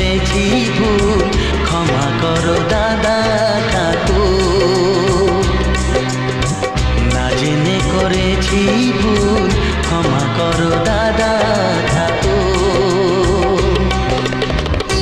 করেছি ভুল, ক্ষমা করো দাদা ঠাকুর। না জেনে করেছি ভুল, ক্ষমা করো দাদা